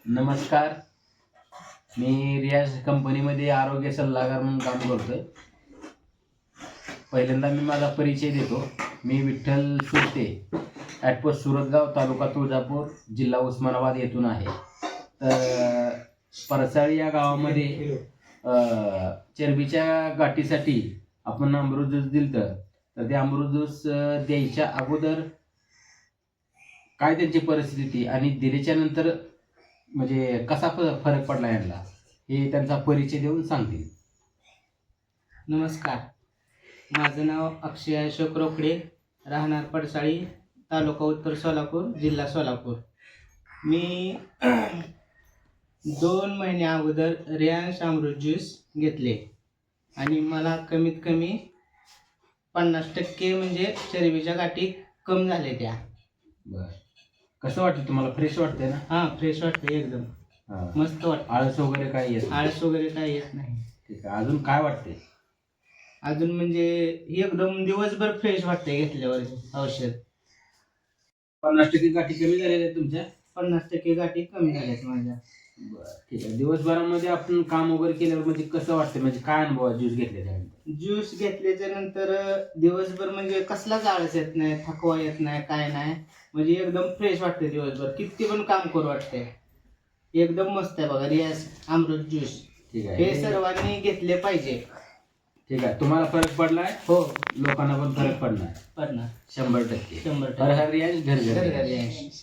नमस्कार. मी रियाज कंपनीमध्ये आरोग्य सल्लागार म्हणून काम करतोय. पहिल्यांदा मी माझा परिचय देतो. मी विठ्ठल सुरते, ॲटपोस्ट सुरतगाव, तालुका तुळजापूर, जिल्हा उस्मानाबाद येथून आहे. तर परसाळी या गावामध्ये चरबीच्या गाठीसाठी आपण अमृत ज्यूस दिलं, तर ते अमृत ज्यूस द्यायच्या अगोदर काय त्यांची परिस्थिती आणि दिल्याच्या नंतर म्हणजे कसा फरक पडला यांना, हे त्यांचा परिचय देऊन सांगतील. नमस्कार, माझं नाव अक्षय अशोक रोकडे, राहणार पडसाळी, तालुका उत्तर सोलापूर, जिल्हा सोलापूर. मी 2 महिन्या अगोदर रियांश अमृत ज्यूस घेतले आणि मला कमीत कमी 50% म्हणजे चरबीच्या गाठी कमी झाल्या त्या. बरं, कसं वाटतं तुम्हाला? फ्रेश वाटतंय ना? हां, फ्रेश वाटतं एकदम. मस्त वाटतं. आळस वगैरे काही येत नाही? आळस वगैरे काही येत नाही. ठीक आहे. अजून काय वाटते? अजून म्हणजे एकदम दिवसभर फ्रेश वाटते घेतल्यावर औषध. 50% गाठी कमी झालेल्या आहेत तुमच्या? 50% गाठी कमी झाल्यात माझ्या. बरं, ठीक आहे. दिवसभरामध्ये आपण काम वगैरे केल्यावर म्हणजे कसं वाटतं, म्हणजे काय अनुभव आहे ज्यूस घेतल्यानंतर? ज्यूस घेतल्याच्या नंतर दिवसभर म्हणजे कसलाच आळस येत नाही, थकवा येत नाही, काय नाही. म्हणजे एकदम फ्रेश वाटते दिवसभर, किती पण काम करू वाटते. एकदम मस्त आहे बघा रियाज अमृत ज्यूस. ठीक आहे. हे सर्वांनी घेतले पाहिजे. ठीक आहे. तुम्हाला फरक पडलाय? हो, लोकांना पण फरक पडणार पडणार 100%. 100%. हर हर रियाज घर घर घर रियाज. घर रियाज.